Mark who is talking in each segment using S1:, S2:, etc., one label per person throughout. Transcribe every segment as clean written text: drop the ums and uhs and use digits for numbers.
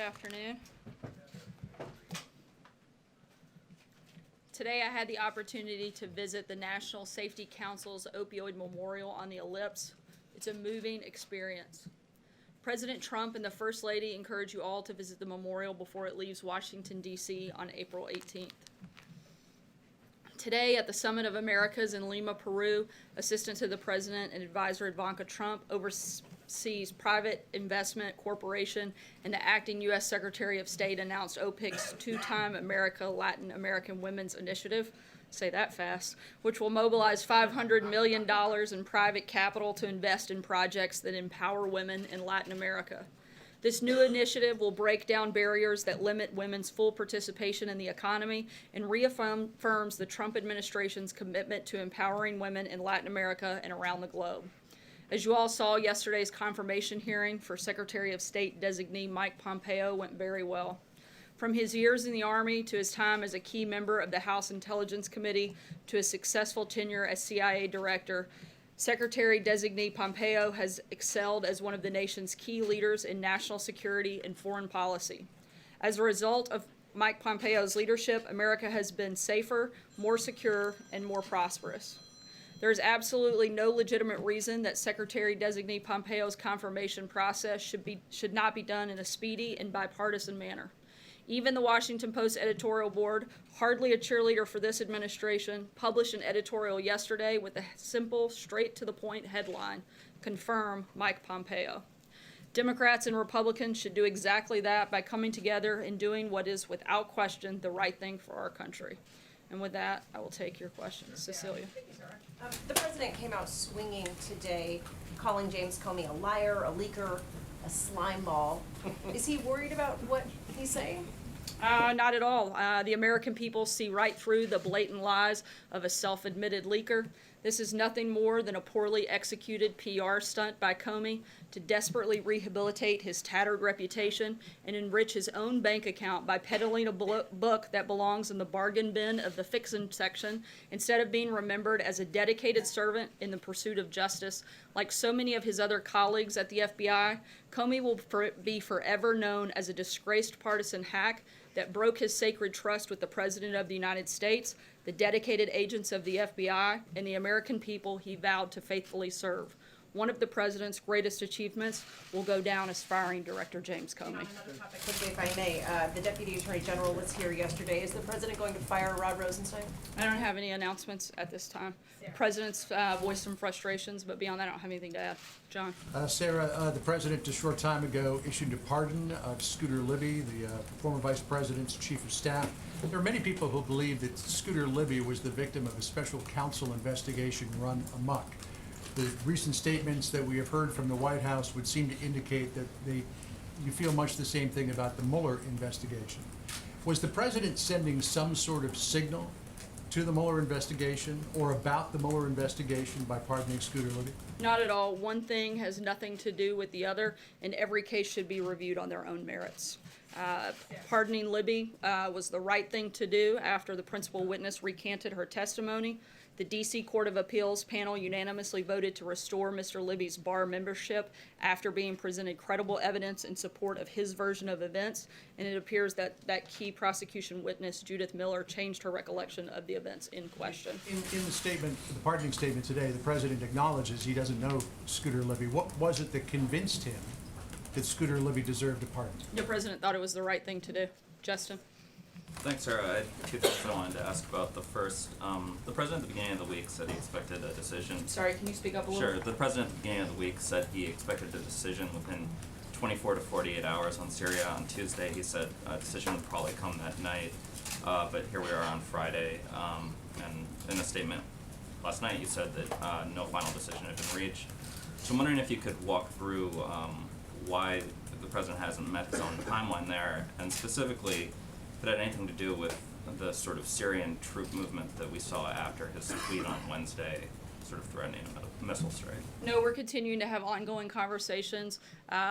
S1: afternoon. Today I had the opportunity to visit the National Safety Council's Opioid Memorial on the Ellipse. It's a moving experience. President Trump and the First Lady encourage you all to visit the memorial before it leaves Washington, D.C. on April 18th. Today at the Summit of Americas in Lima, Peru, Assistant to the President and Advisor Ivanka Trump oversees Private Investment Corporation, and the acting U.S. Secretary of State announced OPIC's two-time America Latin American Women's Initiative, say that fast, which will mobilize $500 million in private capital to invest in projects that empower women in Latin America. This new initiative will break down barriers that limit women's full participation in the economy and reaffirms the Trump administration's commitment to empowering women in Latin America and around the globe. As you all saw, yesterday's confirmation hearing for Secretary of State designee Mike Pompeo went very well. From his years in the Army to his time as a key member of the House Intelligence Committee to his successful tenure as CIA Director, Secretary-designee Pompeo has excelled as one of the nation's key leaders in national security and foreign policy. As a result of Mike Pompeo's leadership, America has been safer, more secure, and more prosperous. There is absolutely no legitimate reason that Secretary-designee Pompeo's confirmation process should not be done in a speedy and bipartisan manner. Even the Washington Post editorial board, hardly a cheerleader for this administration, published an editorial yesterday with a simple, straight-to-the-point headline, "Confirm Mike Pompeo." Democrats and Republicans should do exactly that by coming together and doing what is, without question, the right thing for our country. And with that, I will take your questions. Cecilia.
S2: The president came out swinging today, calling James Comey a liar, a leaker, a slime ball. Is he worried about what he's saying?
S1: Not at all. The American people see right through the blatant lies of a self-admitted leaker. This is nothing more than a poorly executed PR stunt by Comey to desperately rehabilitate his tattered reputation and enrich his own bank account by peddling a book that belongs in the bargain bin of the fiction section instead of being remembered as a dedicated servant in the pursuit of justice. Like so many of his other colleagues at the FBI, Comey will be forever known as a disgraced partisan hack that broke his sacred trust with the President of the United States, the dedicated agents of the FBI, and the American people he vowed to faithfully serve. One of the President's greatest achievements will go down as firing Director James Comey.
S2: On another topic, quickly, if I may, the Deputy Attorney General was here yesterday. Is the President going to fire Rod Rosenstein?
S1: I don't have any announcements at this time. The President's voiced some frustrations, but beyond that, I don't have anything to add. John?
S3: Sarah, the President a short time ago issued a pardon of Scooter Libby, the former Vice President's Chief of Staff. There are many people who believe that Scooter Libby was the victim of a special counsel investigation run amok. The recent statements that we have heard from the White House would seem to indicate that you feel much the same thing about the Mueller investigation. Was the President sending some sort of signal to the Mueller investigation or about the Mueller investigation by pardoning Scooter Libby?
S1: Not at all. One thing has nothing to do with the other, and every case should be reviewed on their own merits. Pardoning Libby was the right thing to do after the principal witness recanted her testimony. The D.C. Court of Appeals panel unanimously voted to restore Mr. Libby's bar membership after being presented credible evidence in support of his version of events, and it appears that that key prosecution witness, Judith Miller, changed her recollection of the events in question.
S3: In the statement, the pardoning statement today, the President acknowledges he doesn't know Scooter Libby. What was it that convinced him that Scooter Libby deserved a pardon?
S1: The President thought it was the right thing to do. Justin?
S4: Thanks, Sarah. I had two things I wanted to ask about. The first, the President at the beginning of the week said he expected a decision.
S1: Sorry, can you speak up a little?
S4: Sure. The President at the beginning of the week said he expected a decision within 24 to 48 hours on Syria. On Tuesday, he said a decision would probably come that night. But here we are on Friday, and in a statement last night, you said that no final decision had been reached. So I'm wondering if you could walk through why the President hasn't met his own timeline there, and specifically, if it had anything to do with the sort of Syrian troop movement that we saw after his tweet on Wednesday, sort of threatening a missile strike.
S1: No, we're continuing to have ongoing conversations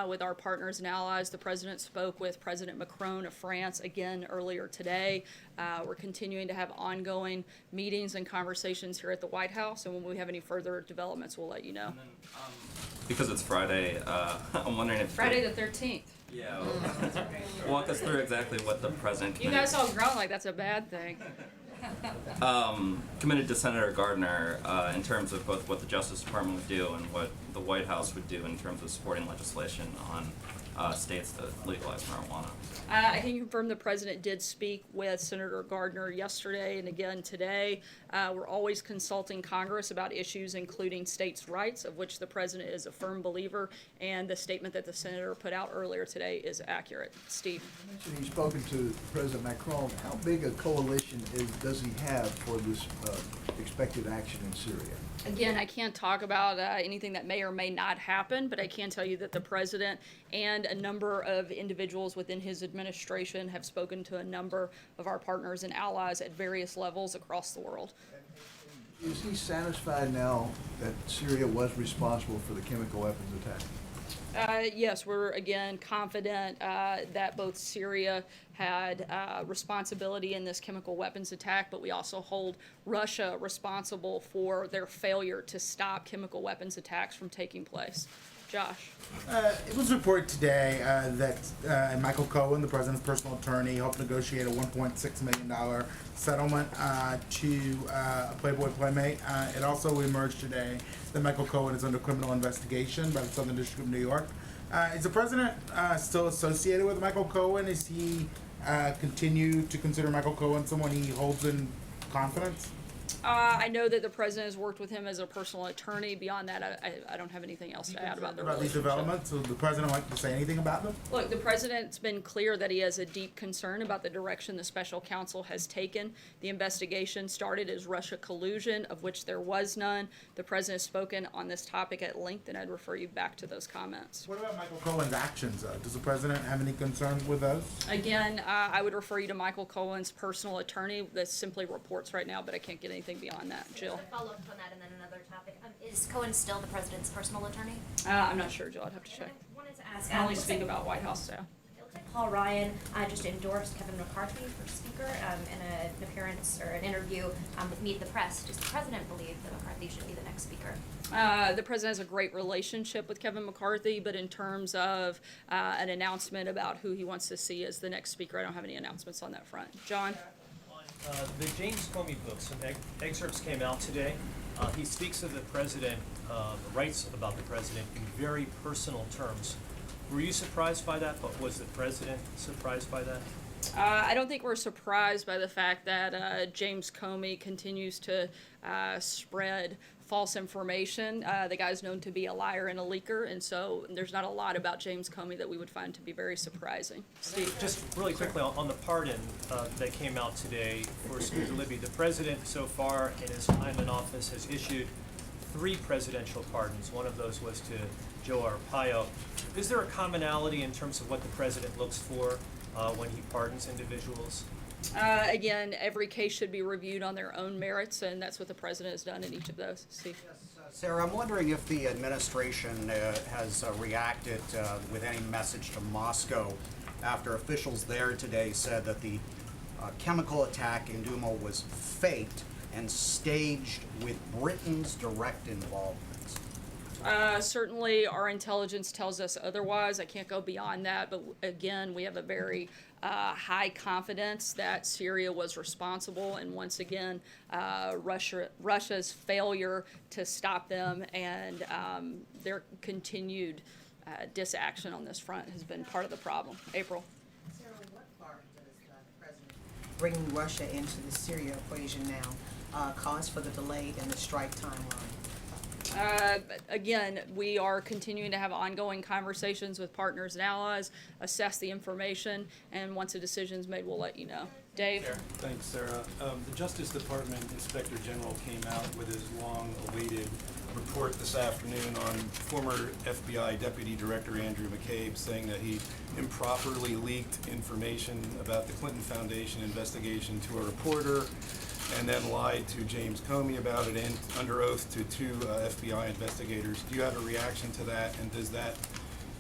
S1: with our partners and allies. The President spoke with President Macron of France again earlier today. We're continuing to have ongoing meetings and conversations here at the White House, and when we have any further developments, we'll let you know.
S4: And then, because it's Friday, I'm wondering if
S1: Friday the 13th.
S4: Yeah. Walk us through exactly what the president
S1: You
S4: committed.
S1: guys all groan like that's a bad thing.
S4: Committed to Senator Gardner in terms of both what the Justice Department would do and what the White House would do in terms of supporting legislation on states that legalize marijuana.
S1: I can confirm the president did speak with Senator Gardner yesterday and again today. We're always consulting Congress about issues including states' rights, of which the president is a firm believer, and the statement that the senator put out earlier today is accurate. Steve.
S5: mentioned he's spoken to President Macron. How big a coalition does he have for this expected action in Syria?
S1: Again, I can't talk about anything that may or may not happen, but I can tell you that the president and a number of individuals within his administration have spoken to a number of our partners and allies at various levels across the world.
S5: Is he satisfied now that Syria was responsible for the chemical weapons attack?
S1: Yes, we're again confident that both Syria had responsibility in this chemical weapons attack, but we also hold Russia responsible for their failure to stop chemical weapons attacks from taking place. Josh.
S6: It was reported today that Michael Cohen, the president's personal attorney, helped negotiate a $1.6 million settlement to a Playboy Playmate. It also emerged today that Michael Cohen is under criminal investigation by the Southern District of New York. Is the president still associated with Michael Cohen? Is he continue to consider Michael Cohen someone he holds in confidence?
S1: I know that the president has worked with him as a personal attorney. Beyond that, I don't have anything else to add about the
S6: About these
S1: relationship.
S6: developments? Would the president like to say anything about them?
S1: Look, the president's been clear that he has a deep concern about the direction the special counsel has taken. The investigation started as Russia collusion, of which there was none. The president has spoken on this topic at length, and I'd refer you back to those comments.
S6: What about Michael Cohen's actions? Does the president have any concerns with those?
S1: Again, I would refer you to Michael Cohen's personal attorney. That simply reports right now, but I can't get anything beyond that. Jill?
S7: A follow-up on that and then another topic. Is Cohen still the president's personal attorney?
S1: I'm not sure, Jill. I'd have to check.
S7: I wanted to ask.
S1: I only
S7: looks
S1: speak
S7: like-
S1: about White House staff.
S7: It looks like Paul Ryan just endorsed Kevin McCarthy for Speaker in an appearance or an interview with Meet the Press. Does the president believe that McCarthy should be the next Speaker?
S1: The president has a great relationship with Kevin McCarthy, but in terms of an announcement about who he wants to see as the next speaker, I don't have any announcements on that front. John?
S8: The James Comey book, some excerpts came out today. He speaks of the president, writes about the president in very personal terms. Were you surprised by that? But was the president surprised by that?
S1: I don't think we're surprised by the fact that James Comey continues to spread false information. The guy's known to be a liar and a leaker, and so there's not a lot about James Comey that we would find to be very surprising. Steve?
S8: Just really quickly on the pardon that came out today for Scooter Libby, the president so far in his time in office has issued 3 presidential pardons. One of those was to Joe Arpaio. Is there a commonality in terms of what the president looks for when he pardons individuals?
S1: Again, every case should be reviewed on their own merits, and that's what the president has done in each of those. Steve?
S9: Sarah, I'm wondering if the administration has reacted with any message to Moscow after officials there today said that the chemical attack in Duma was faked and staged with Britain's direct involvement.
S1: Certainly, our intelligence tells us otherwise. I can't go beyond that, but again, we have a very high confidence that Syria was responsible, and once again, Russia's failure to stop them and their continued disaction on this front has been part of the problem. April.
S10: Sarah, what part does the president bringing Russia into the Syria equation now cause for the delay in the strike timeline?
S1: Again, we are continuing to have ongoing conversations with partners and allies, assess the information, and once a decision's made, we'll let you know. Dave?
S11: Thanks, Sarah. The Justice Department Inspector General came out with his long-awaited report this afternoon on former FBI Deputy Director Andrew McCabe, saying that he improperly leaked information about the Clinton Foundation investigation to a reporter, and then lied to James Comey about it and under oath to 2 FBI investigators. Do you have a reaction to that, and does that,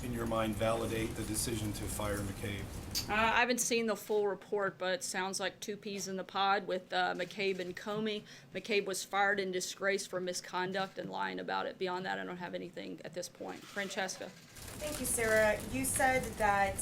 S11: in your mind, validate the decision to fire McCabe?
S1: I haven't seen the full report, but it sounds like 2 peas in the pod with McCabe and Comey. McCabe was fired in disgrace for misconduct and lying about it. Beyond that, I don't have anything at this point. Francesca?
S12: Thank you, Sarah. You said that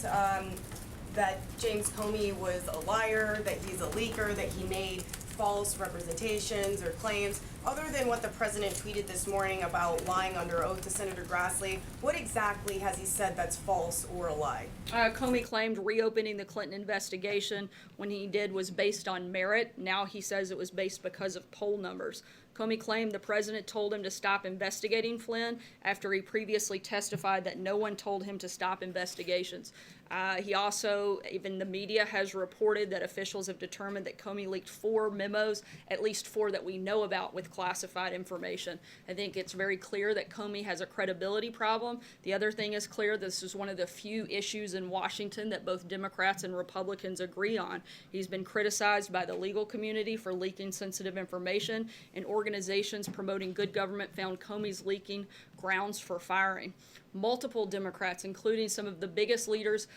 S12: that James Comey was a liar, that he's a leaker, that he made false representations or claims. Other than what the president tweeted this morning about lying under oath to Senator Grassley, what exactly has he said that's false or a lie?
S1: Comey claimed reopening the Clinton investigation when he did was based on merit. Now he says it was based because of poll numbers. Comey claimed the president told him to stop investigating Flynn after he previously testified that no one told him to stop investigations. He also, even the media has reported that officials have determined that Comey leaked 4 memos, at least 4 that we know about, with classified information. I think it's very clear that Comey has a credibility problem. The other thing is clear, this is one of the few issues in Washington that both Democrats and Republicans agree on. He's been criticized by the legal community for leaking sensitive information, and organizations promoting good government found Comey's leaking grounds for firing. Multiple Democrats, including some of the biggest leaders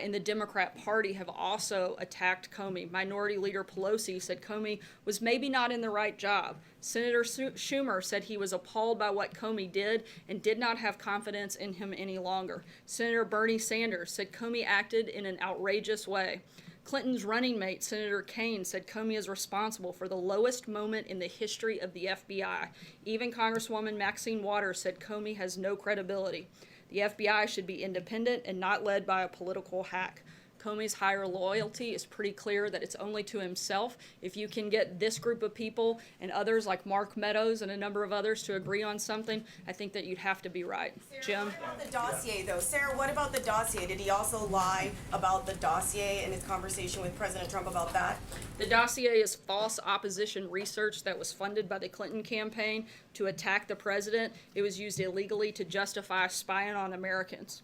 S1: in the Democrat Party, have also attacked Comey. Minority Leader Pelosi said Comey was maybe not in the right job. Senator Schumer said he was appalled by what Comey did and did not have confidence in him any longer. Senator Bernie Sanders said Comey acted in an outrageous way. Clinton's running mate, Senator Kaine, said Comey is responsible for the lowest moment in the history of the FBI. Even Congresswoman Maxine Waters said Comey has no credibility. The FBI should be independent and not led by a political hack. Comey's higher loyalty is pretty clear that it's only to himself. If you can get this group of people and others like Mark Meadows and a number of others to agree on something, I think that you'd have to be right. Jim?
S12: What about the dossier, though? Sarah, what about the dossier? Did he also lie about the dossier in his conversation with President Trump about that?
S1: The dossier is false opposition research that was funded by the Clinton campaign to attack the president. It was used illegally to justify spying on Americans.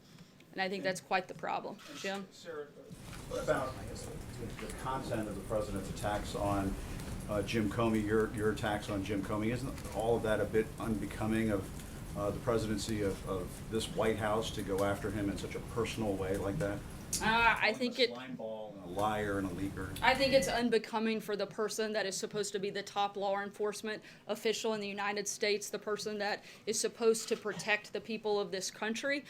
S1: And I think that's quite the problem. Jim?
S13: Sarah, what about the content of the president's attacks on Jim Comey, your attacks on Jim Comey? Isn't all of that a bit unbecoming of the presidency of this White House to go after him in such a personal way like that?
S1: I think it.
S13: Slime ball and a liar and a leaker.
S1: I think it's unbecoming for the person that is supposed to be the top law enforcement official in the United States, the person that is supposed to protect the people of this country,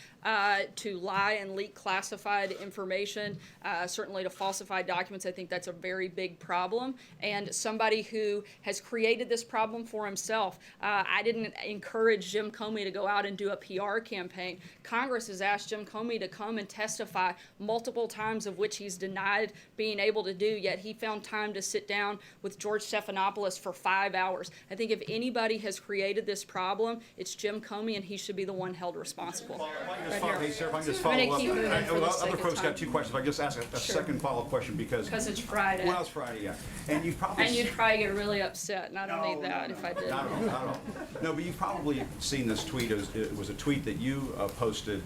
S1: to lie and leak classified information, certainly to falsify documents. I think that's a very big problem. And somebody who has created this problem for himself. I didn't encourage Jim Comey to go out and do a PR campaign. Congress has asked Jim Comey to come and testify multiple times, of which he's denied being able to do, yet he found time to sit down with George Stephanopoulos for 5 hours. I think if anybody has created this problem, it's Jim Comey, and he should be the one held responsible.
S13: Hey, Sarah, if I can just follow
S1: I'm gonna
S13: up.
S1: keep moving for the sake
S13: Other
S1: of
S13: folks got
S1: time.
S13: 2 questions. If I can just ask a second follow-up question because
S1: it's Friday.
S13: Well, it's Friday, yeah. And you've probably
S1: And you'd probably get really upset, and I don't need that if I did.
S13: Not at all, not at all. No, but you've probably seen this tweet. It was a tweet that you posted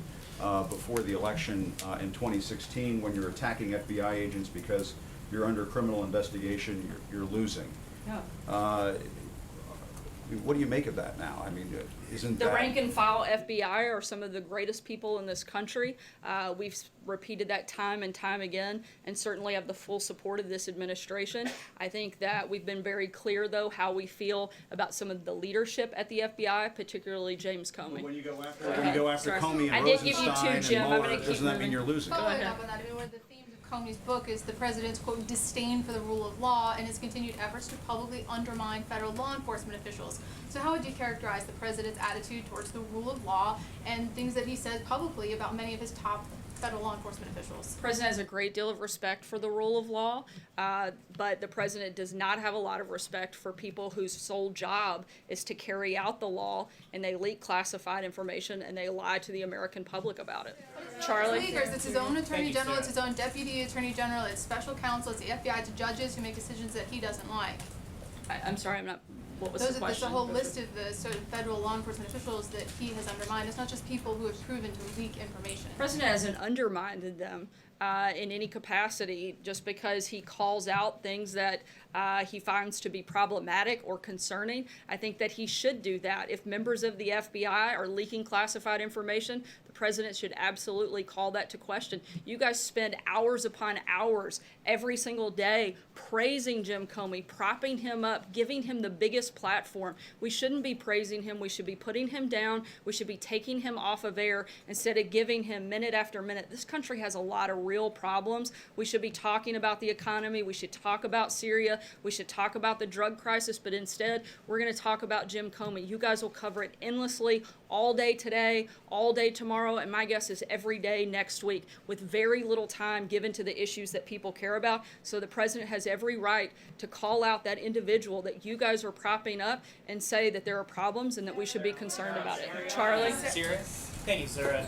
S13: before the election in 2016 when you're attacking FBI agents because you're under criminal investigation, you're losing.
S1: Yeah.
S13: What do you make of that now? I mean, isn't
S1: The
S13: that...
S1: rank and file FBI are some of the greatest people in this country. We've repeated that time and time again, and certainly have the full support of this administration. I think that we've been very clear, though, how we feel about some of the leadership at the FBI, particularly James Comey.
S13: When you go after
S1: Sorry.
S13: Comey and
S1: I did give you
S13: Rosenstein
S1: two, Jim.
S13: and
S1: I'm
S13: Mueller,
S1: gonna keep
S13: doesn't that
S1: moving.
S13: mean you're losing?
S14: Following up on that, I mean, one of the themes of Comey's book is the president's, quote, disdain for the rule of law and his continued efforts to publicly undermine federal law enforcement officials. So how would you characterize the president's attitude towards the rule of law and things that he says publicly about many of his top federal law enforcement officials?
S1: The president has a great deal of respect for the rule of law, but the president does not have a lot of respect for people whose sole job is to carry out the law, and they leak classified information and they lie to the American public about it. Charlie?
S14: Leakers, it's his own attorney general, it's his own deputy attorney general, it's special counsel, it's the FBI, to judges who make decisions that he doesn't like.
S1: I'm sorry, I'm not, what was the
S14: There's
S1: question?
S14: a whole list of the sort of federal law enforcement officials that he has undermined. It's not just people who have proven to leak information.
S1: The president hasn't undermined them. in any capacity just because he calls out things that he finds to be problematic or concerning. I think that he should do that. If members of the FBI are leaking classified information, the president should absolutely call that to question. You guys spend hours upon hours every single day praising Jim Comey, propping him up, giving him the biggest platform. We shouldn't be praising him. We should be putting him down. We should be taking him off of air instead of giving him minute after minute. This country has a lot of real problems. We should be talking about the economy. We should talk about Syria. We should talk about the drug crisis, but instead we're going to talk about Jim Comey. You guys will cover it endlessly all day today, all day tomorrow, and my guess is every day next week, with very little time given to the issues that people care about. So the president has every right to call out that individual that you guys are propping up and say that there are problems and that we should be concerned about it. Charlie?
S15: Sarah? Thank you, Sarah.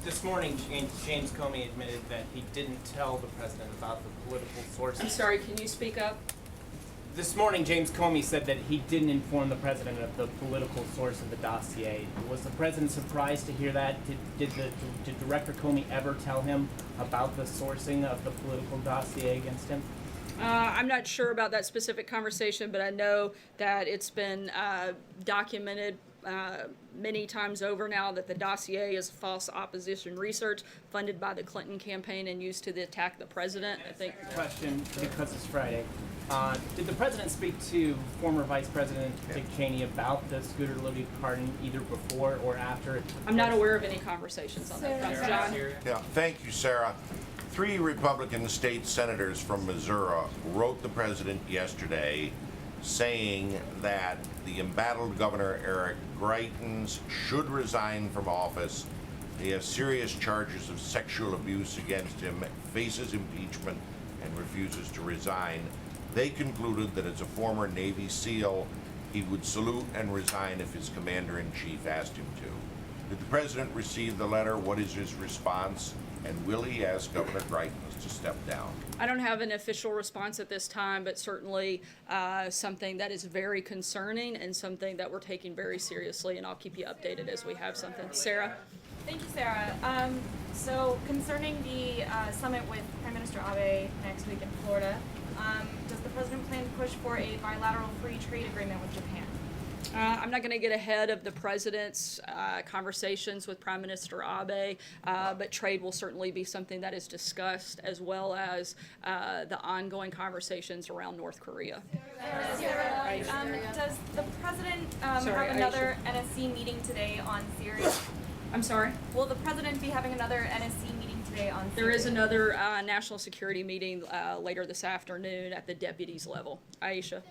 S15: This morning, James Comey admitted that he didn't tell the president about the political sources.
S1: I'm sorry, can you speak up?
S15: This morning, James Comey said that he didn't inform the president of the political source of the dossier. Was the president surprised to hear that? Did Director Comey ever tell him about the sourcing of the political dossier against him?
S1: I'm not sure about that specific conversation, but I know that it's been documented many times over now that the dossier is false opposition research funded by the Clinton campaign and used to attack the president. I think.
S15: Question, because it's Friday. Did the president speak to former Vice President Dick Cheney about the Scooter Libby pardon either before or after?
S1: I'm not aware of any conversations on that front. John?
S16: Yeah, thank you, Sarah. 3 Republican state senators from Missouri wrote the president yesterday saying that the embattled Governor Eric Greitens should resign from office. He has serious charges of sexual abuse against him, faces impeachment, and refuses to resign. They concluded that as a former Navy SEAL, he would salute and resign if his commander-in-chief asked him to. Did the president receive the letter? What is his response? And will he ask Governor Greitens to step down?
S1: I don't have an official response at this time, but certainly something that is very concerning and something that we're taking very seriously, and I'll keep you updated as we have something. Sarah?
S17: Thank you, Sarah. So concerning the summit with Prime Minister Abe next week in Florida, does the president plan to push for a bilateral free trade agreement with Japan?
S1: I'm not going to get ahead of the president's conversations with Prime Minister Abe, but trade will certainly be something that is discussed, as well as the ongoing conversations around North Korea.
S17: Sarah, does the president have another NSC meeting today on Syria?
S1: I'm sorry?
S17: Will the president be having another NSC meeting today on Syria?
S1: There is another national security meeting later this afternoon at the deputies level. Aisha?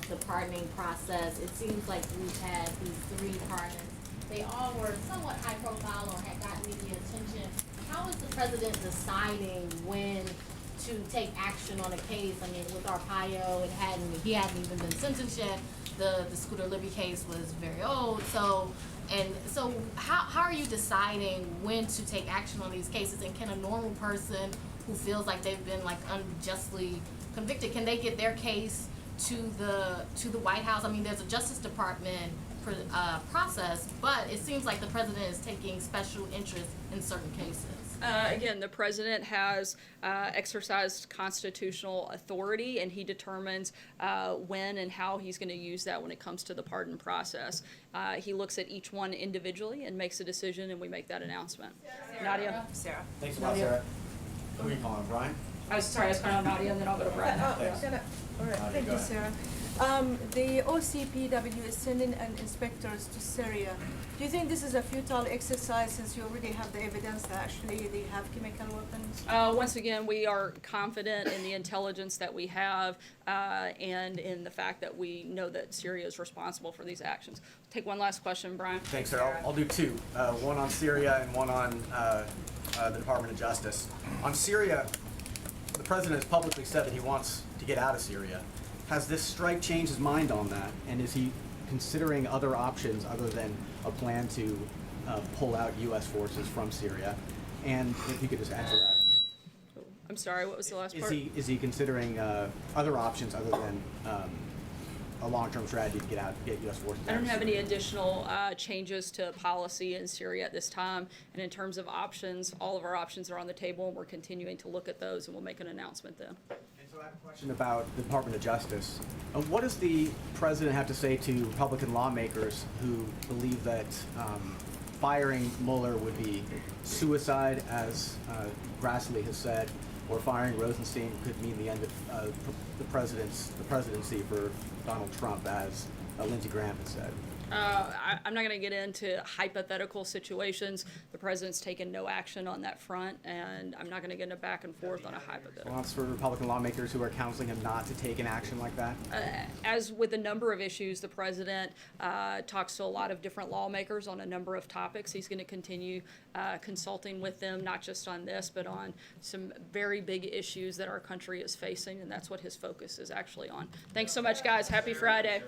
S18: The pardoning process. It seems like we've had these 3 pardons. They all were somewhat high profile or had gotten media attention. How is the president deciding when to take action on a case? I mean, with Arpaio, he hadn't even been sentenced yet. The Scooter Libby case was very old. So how are you deciding when to take action on these cases? And can a normal person who feels like they've been like unjustly convicted, can they get their case to the White House? I mean, there's a Justice Department process, but it seems like the president is taking special interest in certain cases.
S1: Again, the president has exercised constitutional authority, and he determines when and how he's going to use that when it comes to the pardon process. He looks at each one individually and makes a decision, and we make that announcement. Nadia?
S17: Sarah.
S19: Thanks a lot, Sarah. Who are you calling, Brian?
S1: I was sorry, I was calling on Nadia, and then I'll go to Brian.
S20: All right, thank you, Sarah. The OCPW is sending inspectors to Syria. Do you think this is a futile exercise since you already have the evidence that actually they have chemical weapons?
S1: Once again, we are confident in the intelligence that we have and in the fact that we know that Syria is responsible for these actions. Take one last question, Brian.
S19: Thanks, Sarah. I'll do 2. One on Syria and one on the Department of Justice. On Syria, the president has publicly said that he wants to get out of Syria. Has this strike changed his mind on that? And is he considering other options other than a plan to pull out U.S. forces from Syria? And if you could just answer that.
S1: I'm sorry, what was the last part?
S19: Is he considering other options other than a long-term strategy to get U.S. forces out
S1: I don't
S19: of
S1: have
S19: Syria?
S1: any additional changes to policy in Syria at this time. And in terms of options, all of our options are on the table, and we're continuing to look at those, and we'll make an announcement then.
S19: Question about the Department of Justice. What does the president have to say to Republican lawmakers who believe that firing Mueller would be suicide, as Grassley has said, or firing Rosenstein could mean the end of the presidency for Donald Trump, as Lindsey Graham has said?
S1: I'm not going to get into hypothetical situations. The president's taken no action on that front, and I'm not going to get into back and forth on a hypothetical.
S19: Response for Republican lawmakers who are counseling him not to take an action like that?
S1: As with a number of issues, the president talks to a lot of different lawmakers on a number of topics. He's going to continue consulting with them, not just on this, but on some very big issues that our country is facing, and that's what his focus is actually on. Thanks so much, guys. Happy Friday.